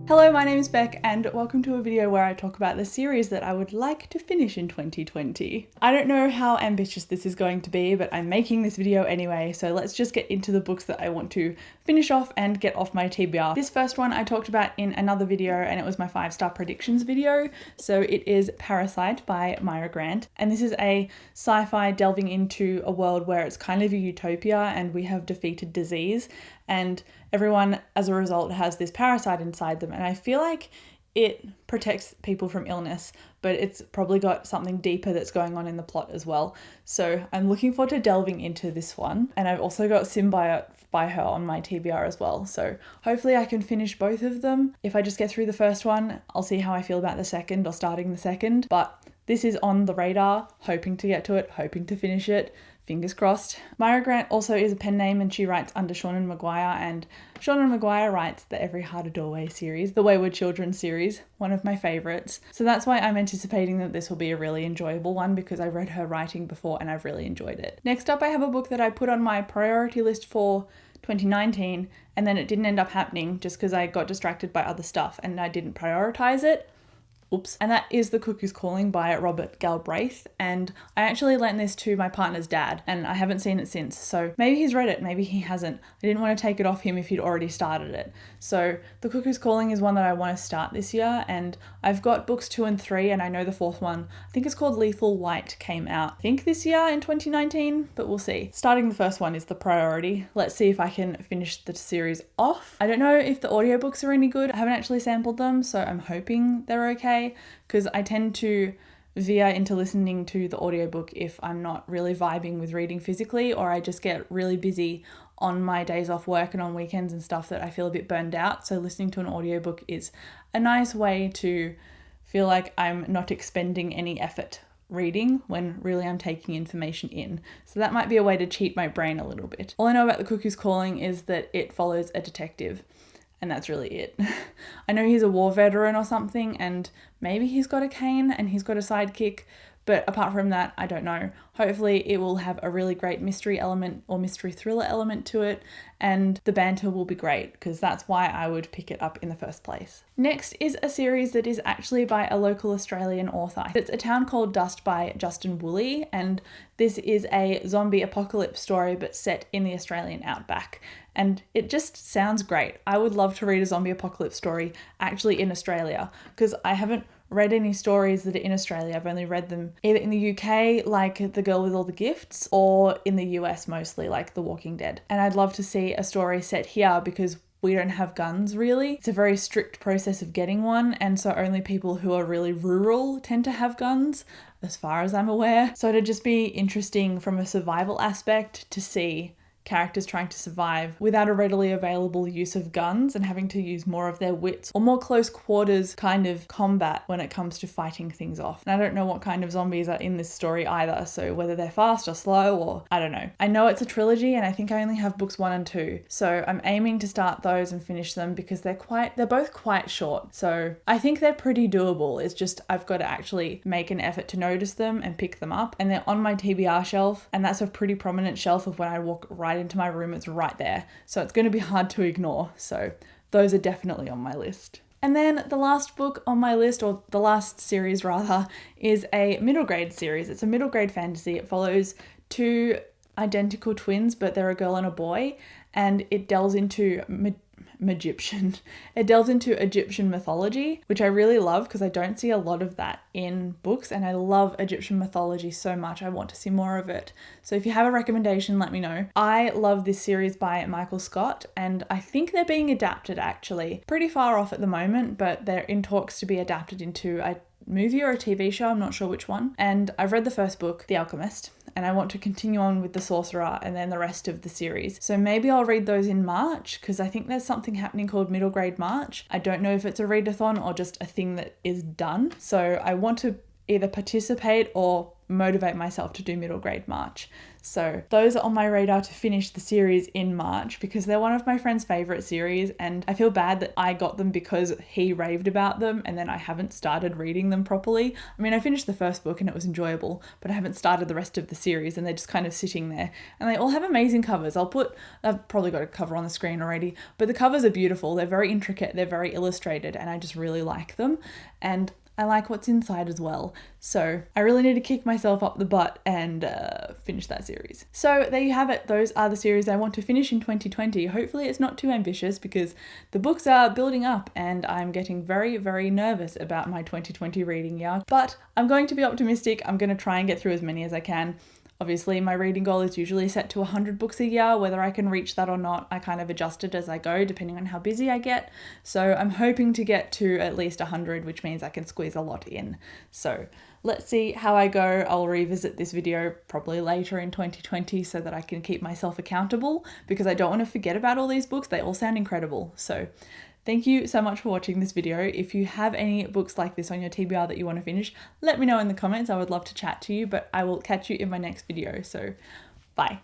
Hello, my name is Beck and welcome to a video where I talk about the series that I would like to finish in 2020. I don't know how ambitious this is going to be, but I'm making this video anyway, so let's just get into the books that I want to finish off and get off my TBR. This first one I talked about in another video and it was my 5-star predictions video. So it is Parasite by Myra Grant, and this is a sci-fi delving into a world where it's kind of a utopia and we have defeated disease and everyone as a result has this parasite inside them, and I feel like it protects people from illness, but it's probably got something deeper that's going on in the plot as well. So I'm looking forward to delving into this one, and I've also got Symbiote by her on my TBR as well, so hopefully I can finish both of them. If I just get through the first one, I'll see how I feel about the second or starting the second, but this is on the radar, hoping to get to it, hoping to finish it. Fingers crossed. Myra Grant also is a pen name and she writes under Seanan Maguire, and Seanan Maguire writes the Every Heart a Doorway series, the Wayward Children series, one of my favourites. So that's why I'm anticipating that this will be a really enjoyable one because I've read her writing before and I've really enjoyed it. Next up, I have a book that I put on my priority list for 2019 and then it didn't end up happening just because I got distracted by other stuff and I didn't prioritise it. Oops. And that is TheCuckoos Calling by Robert Galbraith, and I actually lent this to my partner's dad and I haven't seen it since, so maybe he's read it, maybe he hasn't. I didn't want to take it off him if he'd already started it. So TheCuckoos Calling is one that I want to start this year, and I've got books 2 and 3 and I know the fourth one, I think it's called Lethal White, came out I think this year in 2019, but we'll see. Starting the first one is the priority. Let's see if I can finish the series off. I don't know if the audiobooks are any good. I haven't actually sampled them, so I'm hoping they're okay, because I tend to veer into listening to the audiobook if I'm not really vibing with reading physically, or I just get really busy on my days off work and on weekends and stuff that I feel a bit burned out. So listening to an audiobook is a nice way to feel like I'm not expending any effort reading when really I'm taking information in. So that might be a way to cheat my brain a little bit. All I know about TheCuckoos Calling is that it follows a detective. And that's really it. I know he's a war veteran or something, and maybe he's got a cane and he's got a sidekick, but apart from that, I don't know. Hopefully it will have a really great mystery element or mystery thriller element to it, and the banter will be great because that's why I would pick it up in the first place. Next is a series that is actually by a local Australian author. It's A Town Called Dust by Justin Woolley, and this is a zombie apocalypse story but set in the Australian outback. And it just sounds great. I would love to read a zombie apocalypse story actually in Australia, because I haven't read any stories that are in Australia. I've only read them either in the UK, like The Girl with All the Gifts, or in the US mostly, like The Walking Dead. And I'd love to see a story set here because we don't have guns really. It's a very strict process of getting one, and so only people who are really rural tend to have guns, as far as I'm aware. So it'd just be interesting from a survival aspect to see characters trying to survive without a readily available use of guns and having to use more of their wits or more close quarters kind of combat when it comes to fighting things off. And I don't know what kind of zombies are in this story either, so whether they're fast or slow, or I don't know. I know it's a trilogy and I think I only have books 1 and 2, so I'm aiming to start those and finish them because they're both quite short, so I think they're pretty doable. It's just I've got to actually make an effort to notice them and pick them up, and they're on my TBR shelf, and that's a pretty prominent shelf of when I walk right into my room, it's right there, so it's going to be hard to ignore. So those are definitely on my list. And then the last book on my list, or the last series rather, is a middle grade series. It's a middle grade fantasy. It follows 2 identical twins, but they're a girl and a boy, and it delves into Egyptian mythology, which I really love because I don't see a lot of that in books, and I love Egyptian mythology so much. I want to see more of it. So if you have a recommendation, let me know. I love this series by Michael Scott, and I think they're being adapted actually. Pretty far off at the moment, but they're in talks to be adapted into a movie or a TV show, I'm not sure which one. And I've read the first book, The Alchemist, and I want to continue on with The Sorcerer and then the rest of the series. So maybe I'll read those in March, because I think there's something happening called Middle Grade March. I don't know if it's a readathon or just a thing that is done. So I want to either participate or motivate myself to do Middle Grade March. So those are on my radar to finish the series in March because they're one of my friend's favorite series, and I feel bad that I got them because he raved about them and then I haven't started reading them properly. I mean, I finished the first book and it was enjoyable, but I haven't started the rest of the series and they're just kind of sitting there. And they all have amazing covers. I've probably got a cover on the screen already, but the covers are beautiful. They're very intricate, they're very illustrated, and I just really like them. And I like what's inside as well. So I really need to kick myself up the butt and finish that series. So there you have it. Those are the series I want to finish in 2020. Hopefully it's not too ambitious because the books are building up and I'm getting very, very nervous about my 2020 reading year. But I'm going to be optimistic. I'm going to try and get through as many as I can. Obviously, my reading goal is usually set to 100 books a year. Whether I can reach that or not, I kind of adjust it as I go, depending on how busy I get. So I'm hoping to get to at least 100, which means I can squeeze a lot in. So let's see how I go. I'll revisit this video probably later in 2020 so that I can keep myself accountable because I don't want to forget about all these books. They all sound incredible. So thank you so much for watching this video. If you have any books like this on your TBR that you want to finish, let me know in the comments. I would love to chat to you, but I will catch you in my next video. So bye.